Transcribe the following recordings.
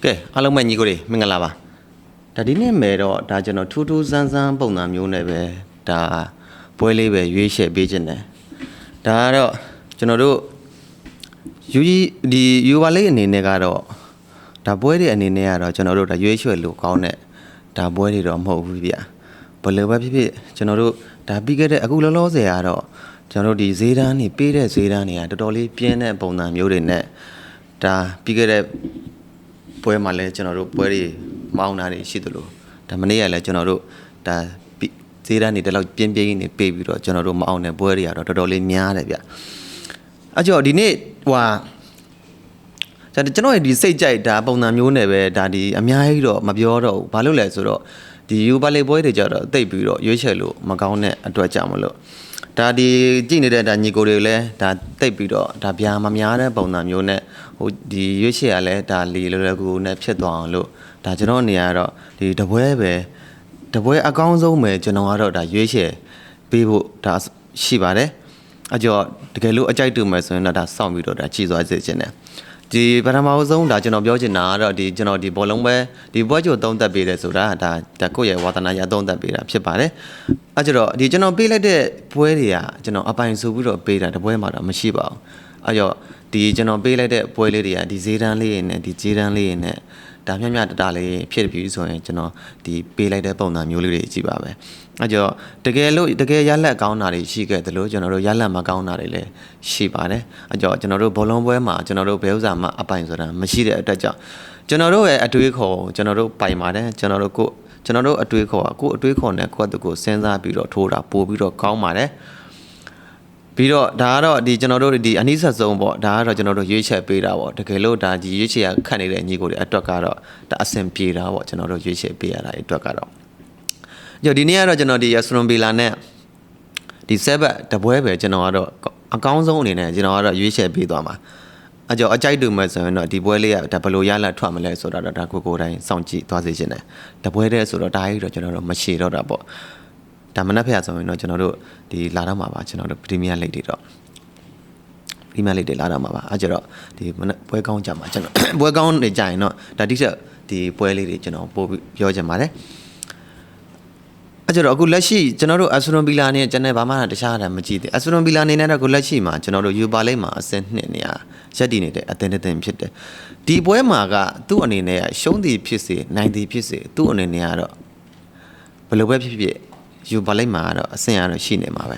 ကဲအားလုံးပဲညီကိုတွေမင်္ဂလာပါဒါဒီနေ့မယ်တော့ဒါကျွန်တော်ထူးထူးဆန်းဆန်းပုံစံမျိုးနဲ့ပဲဒါပွဲလေးပဲရွေးချယ်ပေးခြင်းတယ်ဒါကတော့ကျွန်တော်တို့ယူပါလေးအနေနဲ့ကတော့ဒါပွဲတွေအနေနဲ့ကတော့ကျွန်တော်တို့ဒါရွေးချယ်လို့ကောင်းတဲ့ဒါပွဲတွေတော့မဟုတ်ဘူးဗျဘယ်လိုပဲဖြစ်ဖြစ်ကျွန်တော်တို့ဒါပြီးခဲ့တဲ့အခုလောလောဆယ်ကတော့ကျွန်တော်တို့ဒီဈေးတန်းနေပေးတဲ့ဈေးတန်းတွေကတော်တော်လေးပြင်းတဲ့ပုံစံမျိုးတွေနဲ့ဒါပြီးခဲ့တဲ့ပွဲမှာလည်းကျွန်တော်တို့ပွဲတွေမောင်းတာတွေရှိသလိုဒါမနေ့ကလည်းကျွန်တော်တို့ဒါဈေးတန်းတွေတလောက်ပြင်းပြင်းနေပေးပြီးတော့ကျွန်တော်တို့မအောင်တဲ့ပွဲတွေကတော့တော်တော်လေးများတယ်ဗျအဲ့ကြောင့်ဒီနေ့ကျွန်တော်ဒီစိတ်ကြိုက်ဒါပုံစံမျိုးနဲ့ပဲဒါဒီအများကြီးတော့မပြောတော့ဘူးဘာလို့လဲဆိုတော့ဒီယူပါလေပွဲတွေကြတော့တိတ်ပြီးတော့ရွေးချယ်လို့မကောင်းတဲ့အတွက်ကြောင့်မလို့ဒါဒီကြည့်နေတဲ့ဒါညီကိုတွေလည်းဒါတိတ်ပြီးတော့ဒါဗျာမများတဲ့ပုံစံမျိုးနဲ့ဟိုဒီရွေးချယ်ရလဲဒါလီလွယ်လွယ်ကူကူနဲ့ဖြစ်သွားအောင်လို့ဒါကျွန်တော်နေရတော့ဒီတပွဲအကောင်းဆုံးပဲကျွန်တော်ကတော့ဒါရွေးချယ်ပေးဖို့ဒါရှိပါတယ်အကြောတကယ်လို့အကြိုက်တူမယ်ဆိုရင်တော့ဒါစောင့်ပြီးတော့ဒါကြည်သွားစေချင်တယ်ဒီပထမဆုံးဒါကျွန်တော်ပြောချင်တာကတော့ဒီကျွန်တော်ဒီဘောလုံးပဲဒီပွဲချိုသုံးသက်ပေးတယ်ဆိုတာဒါကိုယ့်ရဲ့ဝါသနာရသုံးသက်ပေးတာဖြစ်ပါတယ်အဲကြတော့ဒီကျွန်တော်ပေးလိုက်တဲ့ပွဲတွေကကျွန်တော်အပိုင်ဆိုပြီးတော့ပေးတာတပွဲမှာတော့မရှိပါဘူးအဲကြောဒီကျွန်တော်ပေးလိုက်တဲ့ပွဲလေးတွေကဒီဈေးတန်းလေးတွေနဲ့ဒီဈေးတန်းလေးတွေနဲ့ဒါမျှတလေးဖြစ်ပြီဆိုရင်ကျွန်တော်ဒီပေးလိုက်တဲ့ပုံစံမျိုးလေးတွေကြည့်ပါပဲအဲကြောတကယ်ရလက်ကောင်းတာတွေရှိခဲ့တယ်လို့ကျွန်တော်တို့ရလက်မကောင်းတာတွေလည်းရှိပါတယ်အဲကြောကျွန်တော်တို့ဘောလုံးပွဲမှာကျွန်တော်တို့ဘယ်ဥစ္စာမှအပိုင်ဆိုတာမရှိတဲ့အတွက်ကြောင့်ကျွန်တော်တို့ရဲ့အတွေးခေါ်ကျွန်တော်တို့ပိုင်ပါတယ်ကျွန်တော်တို့အတွေးခေါ်ကိုအတွေးခေါ်နဲ့ကိုယ့်အတူကိုစဉ်းစားပြီးတော့ထိုးတာပို့ပြီးတော့ကောင်းပါတယ်ပြီးတော့ဒါကတော့ဒီကျွန်တော်တို့ဒီအနည်းဆက်ဆုံးပေါ့ဒါကတော့ကျွန်တော်တို့ရွေးချယ်ပေးတာပေါ့တကယ်လို့ဒါဒီရွေးချယ်ခတ်နေတဲ့ညီကိုတွေအတွက်ကတော့ဒါအဆင်ပြေတာပေါ့ကျွန်တော်တို့ရွေးချယ်ပေးရတာအတွက်ကတော့ဒီနေ့ကတော့ကျွန်တော်ဒီ Aston Villa နဲ့ဒီ7တပွဲပဲကျွန်တော်ကတော့အကောင်းဆုံးအနေနဲ့ကျွန်တော်ကတော့ရွေးချယ်ပေးသွားမှာအကြောအကြိုက်တူမယ်ဆိုရင်တော့ဒီပွဲလေးကဒါဘယ်လိုရလာထွက်မလဲဆိုတာတော့ဒါကိုတိုင်းစောင့်ကြည့်သွားစေချင်တယ်တပွဲတည်းဆိုတော့ဒါကြီးတော့ကျွန်တော်တို့မရှည်တော့တာပေါ့ဒါမနက်ဖက်ဆိုရင်တော့ကျွန်တော်တို့ဒီလာတော့မှာပါကျွန်တော်တို့ပရီးမီးယားလိဂ်တွေတော့ပရီးမီးယားလိဂ်တွေလာတော့မှာပါအဲကြတော့ဒီမနက်ပွဲကောင်းကြမှာကျွန်တော်ပွဲကောင်းနေကြရင်တော့ဒါတိကျဒီပွဲလေးတွေကျွန်တော်ပို့ပြောချင်ပါတယ်အဲကြတော့အခုလက်ရှိကျွန်တော်တို့အက်စတွန်ဗီလာနဲ့ကျွန်တော်ဘာမှတခြားတာမကြည့်သေးအက်စတွန်ဗီလာနေနဲ့တော့အခုလက်ရှိမှာကျွန်တော်တို့ယူပါလိမ့်မှာအဆင့်2နေရာရက်တည်နေတဲ့အသင်းတစ်သင်းဖြစ်တယ်ဒီပွဲမှာကသူ့အနေနဲ့ရှုံးသည်ဖြစ်စေနိုင်သည်ဖြစ်စေသူ့အနေနဲ့ကတော့ဘယ်လိုပဲဖြစ်ဖြစ်ယူပါလိမ့်မှာတော့အဆင့်ရတော့ရှိနေမှာပဲ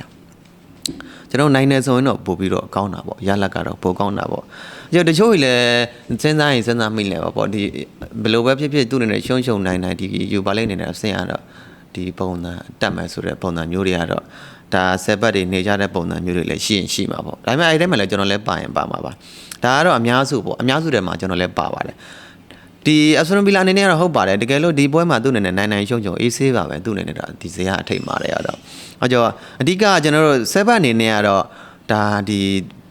ကျွန်တော်နိုင်နေဆိုရင်တော့ပို့ပြီးတော့ကောင်းတာပေါ့ရလက်ကတော့ပိုကောင်းတာပေါ့တချို့ကြီးလည်းစဉ်းစားမိလဲပေါ့ဒီဘယ်လိုပဲဖြစ်ဖြစ်သူ့အနေနဲ့ရှုံနိုင်ဒီယူပါလိမ့်နေတဲ့အဆင့်ရတော့ဒီပုံစံတက်မယ်ဆိုတဲ့ပုံစံမျိုးတွေကတော့ဒါဆက်ပတ်တွေနေကြတဲ့ပုံစံမျိုးတွေလည်းရှိမှာပေါ့ဒါပေမဲ့အဲ့ဒီထဲမှာလည်းကျွန်တော်လည်းပါမှာပါဒါကတော့အများစုပေါ့အများစုထဲမှာကျွန်တော်လည်းပါပါတယ်ဒီအက်စတွန်ဗီလာအနေနဲ့ကတော့ဟုတ်ပါတယ်တကယ်လို့ဒီပွဲမှာသူ့အနေနဲ့နိုင်ရှုံအေးဆေးပါပဲသူ့အနေနဲ့ဒီဇေယျအထိတ်မာတယ်ရတော့အဲကြောအဓိကကျွန်တော်တို့7အနေနဲ့ကတော့ဒါဒ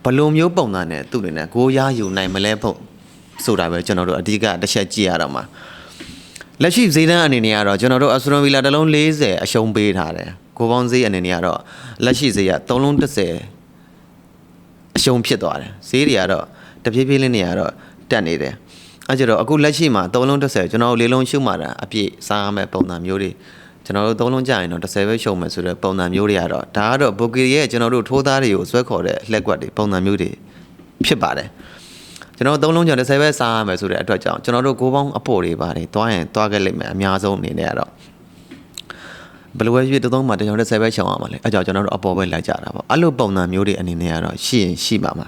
ီဘလိုမျိုးပုံစံနဲ့သူ့အနေနဲ့ကိုရယူနိုင်မလဲဖို့ဆိုတာပဲကျွန်တော်တို့အဓိကတစ်ချက်ကြည့်ရတော့မှာလက်ရှိဈေးတန်းအနေနဲ့ကတော့ကျွန်တော်တို့အက်စတွန်ဗီလာတစ်လုံး40အရှုံးပေးထားတယ်ကိုပေါင်းဈေးအနေနဲ့ကတော့လက်ရှိဈေးက3လုံး30အရှုံးဖြစ်သွားတယ်ဈေးတွေကတော့တဖြည်းဖြည်းလေးနေရတော့တက်နေတယ်အဲကြတော့အခုလက်ရှိမှာ3လုံး30ကျွန်တော်တို့4လုံးရှုမှတာအပြည့်စားရမယ့်ပုံစံမျိုးတွေကျွန်တော်တို့3လုံးကြာရင်တော့30ပဲရှုံမယ်ဆိုတဲ့ပုံစံမျိုးတွေကတော့ဒါကတော့ဘိုကီရဲ့ကျွန်တော်တို့ထိုးသားတွေကိုဆွဲခေါ်တဲ့လှက်ကွက်တွေပုံစံမျိုးတွေဖြစ်ပါတယ်ကျွန်တော်3လုံးကြာ30ပဲစားရမယ်ဆိုတဲ့အတွက်ကြောင့်ကျွန်တော်တို့ကိုပေါင်းအပေါ်တွေပါတယ်တွားရင်တွားခဲ့လိမ့်မယ်အများဆုံးအနေနဲ့ကတော့ဘယ်လိုပဲဖြစ်တုံးမှာကျွန်တော်တို့30ပဲရှုံရမှာလေအဲကြောင့်ကျွန်တော်တို့အပေါ်ပဲလိုက်ကြတာပေါ့အဲ့လိုပုံစံမျိုးတွေအနေနဲ့ကတော့ရှိပါမှာ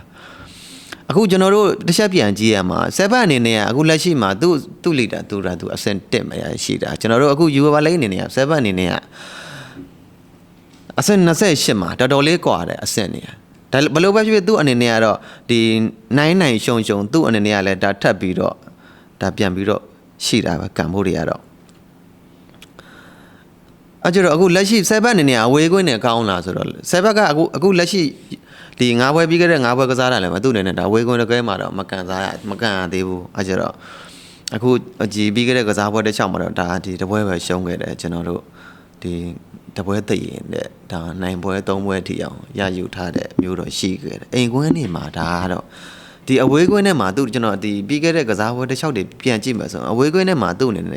အခုကျွန်တော်တို့တစ်ချက်ပြန်ကြည့်ရမှာ7အနေနဲ့အခုလက်ရှိမှာသူ့လီဒါသူအဆင့်1မှာရှိတာကျွန်တော်တို့အခုယူပါလိမ့်အနေနဲ့7အနေနဲ့အဆင့်28မှာတော်တော်လေးကွာတယ်အဆင့်နေဒါဘယ်လိုပဲဖြစ်သူ့အနေနဲ့ကတော့ဒီနိုင်ရှုံသူ့အနေနဲ့ကလည်းဒါထပ်ပြီးတော့ဒါပြန်ပြီးတော့ရှိတာပဲကံဖို့တွေကတော့အဲကျတော့အခုလက်ရှိ7အနေနဲ့အဝေးကွင်းနဲ့ကောင်းလာဆိုတော့7ကအခုလက်ရှိဒီ9ပွဲပြီးခဲ့တဲ့9ပွဲကစားတာလည်းမသူ့အနေနဲ့ဒါဝေးကွင်းတကယ်မှာတော့မကန်ရသေးဘူးအဲကျတော့အခုဒီပြီးခဲ့တဲ့ကစားပွဲတစ်ချောင်းမှာတော့ဒါဒီတပွဲပဲရှုံးခဲ့တယ်ကျွန်တော်တို့ဒီတပွဲသိရင်တဲ့ဒါနိုင်ပွဲ3ပွဲထိအောင်ရယူထားတဲ့မျိုးတော့ရှိခဲ့တယ်အိမ်ကွင်းနေမှာဒါကတော့ ဒီအဝေးကွင်းထဲမှာသူကျွန်တော်ဒီပြီးခဲ့တဲ့ကစားပွဲတစ်ချောက်တွေပြန်ကြည့်မယ်ဆိုရင်အဝေးကွင်းထဲမှာသူ့အနေနဲ့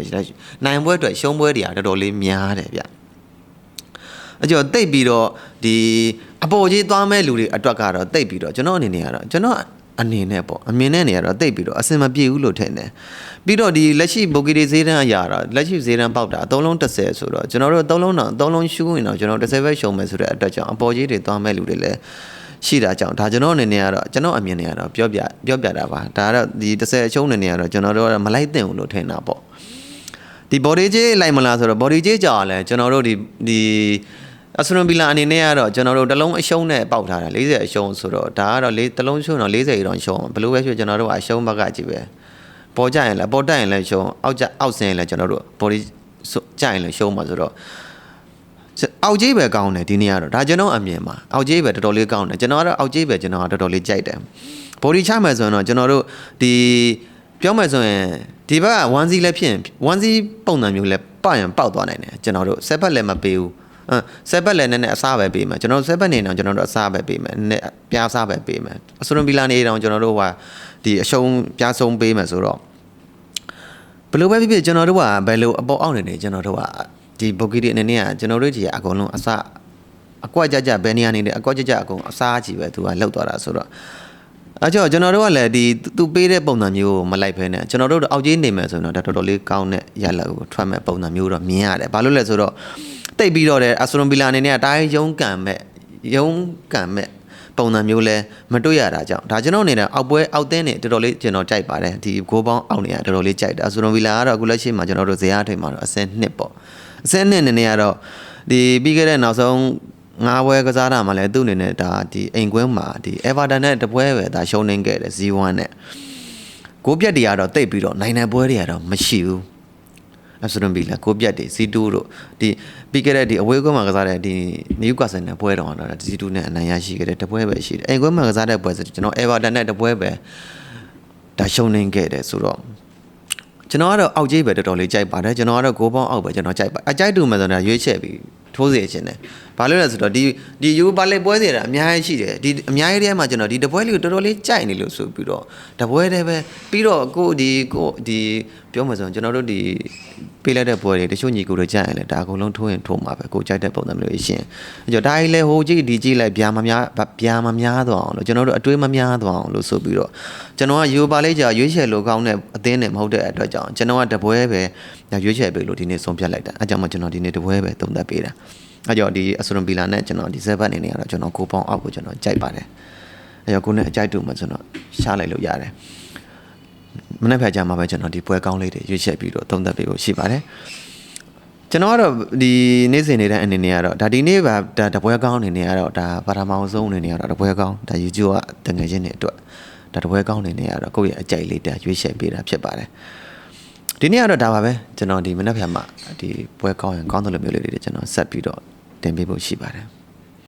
နိုင်ပွဲအတွက်ရှုံးပွဲတွေကတော်တော်လေးများတယ်ဗျအကျော်တိတ်ပြီးတော့ဒီအပေါ်ကြီးသွားမဲ့လူတွေအတွက်ကတော့တိတ်ပြီးတော့ကျွန်တော်အနေနဲ့ကတော့ကျွန်တော်အနေနဲ့ပေါ့အမြင်နဲ့နေရတော့တိတ်ပြီးတော့အစင်မပြေဘူးလို့ထင်တယ်ပြီးတော့ဒီလက်ရှိဘိုကီဒီဈေးတန်းအရာတော့လက်ရှိဈေးတန်းပေါက်တာ3လုံး30ဆိုတော့ကျွန်တော်တို့3လုံးတော့3လုံးရှူးရင်တော့ကျွန်တော်30ပဲရှုံးမယ်ဆိုတဲ့အတွက်ကြောင့်အပေါ်ကြီးတွေသွားမဲ့လူတွေလည်းရှိတာကြောင့်ဒါကျွန်တော်အနေနဲ့ကတော့ကျွန်တော်အမြင်နဲ့ကတော့ပြောပြတာပါဒါကတော့ဒီ30အရှုံးနေနေကတော့ကျွန်တော်တို့မလိုက်သင့်ဘူးလို့ထင်တာပေါ့ဒီ body ကြီးလိုက်မလားဆိုတော့ body ကြီးကြောက်လဲကျွန်တော်တို့ဒီအစရွန်ဘီလာအနေနဲ့ကတော့ကျွန်တော်တို့တစ်လုံးအရှုံးနဲ့ပေါက်ထားတာ40အရှုံးဆိုတော့ဒါကတော့တစ်လုံးရှုံးတော့40တောင်ရှုံးဘယ်လိုပဲဖြစ်ကျွန်တော်တို့ကအရှုံးဘက်ကကြည့်ပဲပေါ်ကြရင်လည်းပေါ်တက်ရင်လည်းရှုံးအောက်ဆင်းရင်လည်းကျွန်တော်တို့ body ကြရင်လည်းရှုံးမှာဆိုတော့အောက်ကြီးပဲကောင်းတယ်ဒီနေ့ကတော့ဒါကျွန်တော်အမြင်ပါအောက်ကြီးပဲတော်တော်လေးကောင်းတယ်ကျွန်တော်ကတော့အောက်ကြီးပဲကျွန်တော်ကတော်တော်လေးကြိုက်တယ် body ချမယ်ဆိုရင်တော့ကျွန်တော်တို့ဒီပြောမယ်ဆိုရင်ဒီဘက်က1 စီလည်းဖြစ်ရင်1 စီပုံစံမျိုးလည်းပေါက်ရင်ပေါက်သွားနိုင်တယ်ကျွန်တော်တို့ဆက်ဘက်လည်းမပေးဘူးဆက်ဘက်လည်းနည်းနည်းအစားပဲပေးမယ်ကျွန်တော်တို့ဆက်ဘက်နေတော့ကျွန်တော်တို့အစားပဲပေးမယ်နည်းပြားစားပဲပေးမယ်အစရွန်ဘီလာနေတော့ကျွန်တော်တို့ကဒီအရှုံးပြားဆုံးပေးမယ်ဆိုတော့ဘယ်လိုပဲဖြစ်ဖြစ်ကျွန်တော်တို့ကဘယ်လိုအပေါ်အောက်နေနေကျွန်တော်တို့ကဒီဘိုကီဒီအနေနဲ့ကကျွန်တော်တို့ကြီးအကုန်လုံးအစားအကွက်ကြဘယ်နေရာနေလဲအကွက်ကြအကုန်အစားကြီးပဲသူကလောက်သွားတာဆိုတော့အဲ့ကြောင့်ကျွန်တော်တို့ကလည်းဒီသူပေးတဲ့ပုံစံမျိုးကိုမလိုက်ဖဲနဲ့ကျွန်တော်တို့အောက်ကြီးနေမယ်ဆိုရင်တော့တော်တော်လေးကောင်းတဲ့ရလဒ်ကိုထွက်မဲ့ပုံစံမျိုးတော့မြင်ရတယ်ဘာလို့လဲဆိုတော့တိတ်ပြီးတော့တဲ့အစရွန်ဘီလာအနေနဲ့တိုင်းရုံးကန်မဲ့ပုံစံမျိုးလဲမတွေ့ရတာကြောင့်ဒါကျွန်တော်အနေနဲ့အောက်ပွဲအောက်သင်းနေတော်တော်လေးကျွန်တော်ကြိုက်ပါတယ်ဒီဂိုးပေါင်းအောက်နေရတော်တော်လေးကြိုက်တယ်အစရွန်ဘီလာကတော့အခုလက်ရှိမှာကျွန်တော်တို့ဇေယျထိပ်မှာတော့အဆင့်2ပေါ့အဆင့်2နေနေရတော့ဒီပြီးခဲ့တဲ့နောက်ဆုံး9ပွဲကစားတာမှလည်းသူ့အနေနဲ့ဒါဒီအိမ်ကွင်းမှာဒီ Everton နဲ့တပွဲပဲဒါရှုံးနေခဲ့တယ် 0-1 နဲ့ဂိုးပြတ်တွေကတော့တိတ်ပြီးတော့နိုင်တဲ့ပွဲတွေကတော့မရှိဘူးအစရွန်ဘီလာဂိုးပြတ်တွေ C2 တို့ဒီပြီးခဲ့တဲ့ဒီအဝေးကွင်းမှာကစားတဲ့ဒီနယူကာဆယ်နဲ့ပွဲတော်တော့ C2 နဲ့အနိုင်ရရှိခဲ့တဲ့တပွဲပဲရှိတယ်အိမ်ကွင်းမှာကစားတဲ့ပွဲဆိုကျွန်တော် Everton နဲ့တပွဲပဲဒါရှုံးနေခဲ့တယ်ဆိုတော့ကျွန်တော်ကတော့အောက်ကြီးပဲတော်တော်လေးကြိုက်ပါတယ်ကျွန်တော်ကတော့ဂိုးပေါင်းအောက်ပဲကျွန်တော်ကြိုက်ပါအကြိုက်တူမှဆိုတော့ရွေးချယ်ပြီးထိုးစေခြင်းတယ်ဘာလို့လဲဆိုတော့ဒီယူပါလေပွဲစီတာအများကြီးရှိတယ်ဒီအများကြီးထဲမှာကျွန်တော်ဒီတပွဲလေးကိုတော်တော်လေးကြိုက်နေလို့ဆိုပြီးတော့တပွဲတည်းပဲပြီးတော့ကိုဒီပြောမှဆိုကျွန်တော်တို့ဒီပေးလိုက်တဲ့ပွဲတွေတချို့ညီကိုတွေကြိုက်ရင်လည်းဒါအကုန်လုံးထိုးရင်ထိုးမှာပဲကိုကြိုက်တဲ့ပုံစံမျိုးလေးရှင်အဲ့ကြောင့်ဒါကြီးလဲဟိုကြည့်ဒီကြည့်လိုက်ဗျာမများသွားအောင်လို့ကျွန်တော်တို့အတွေးမများသွားအောင်လို့ဆိုပြီးတော့ကျွန်တော်ကယူပါလေကြာရွေးချယ်လို့ကောင်းတဲ့အသင်းနဲ့မဟုတ်တဲ့အတွက်ကြောင့်ကျွန်တော်ကတပွဲပဲရွေးချယ်ပေးလို့ဒီနေ့ဆုံးဖြတ်လိုက်တာအဲ့ကြောင့်မှကျွန်တော်ဒီနေ့တပွဲပဲသုံးသပ်ပေးတာအဲ့ကြောင့်ဒီအစရွန်ဘီလာနဲ့ကျွန်တော်ဒီ7အနေနဲ့ကတော့ကျွန်တော်ကိုပေါင်းအောက်ကိုကျွန်တော်ကြိုက်ပါတယ်အဲ့ကြောင့်ကိုနဲ့အကြိုက်တူမှကျွန်တော်ရှားလိုက်လို့ရတယ်မနေ့ဖက်ကြမှာပဲကျွန်တော်ဒီပွဲကောင်းလေးတွေရွေးချယ်ပြီးတော့သုံးသပ်ပေးဖို့ရှိပါတယ်ကျွန်တော်ကတော့ဒီနေ့စဉ်နေတဲ့အနေနဲ့ကတော့ဒါဒီနေ့ပါဒါတပွဲကောင်းအနေနဲ့ကတော့ဒါပါရမောင်ဆုံးအနေနဲ့ကတော့တပွဲကောင်းဒါ YouTube ကတငယ်ချင်းတွေအတွက်ဒါတပွဲကောင်းအနေနဲ့ကတော့ကိုယ့်ရဲ့အကြိုက်လေးတရွေးချယ်ပေးတာဖြစ်ပါတယ်ဒီနေ့ကတော့ဒါပါပဲကျွန်တော်ဒီမနေ့ဖက်မှာဒီပွဲကောင်းရင်ကောင်းတဲ့လိုမျိုးလေးတွေကျွန်တော်ဆက်ပြီးတော့တင်ပေးဖို့ရှိပါတယ်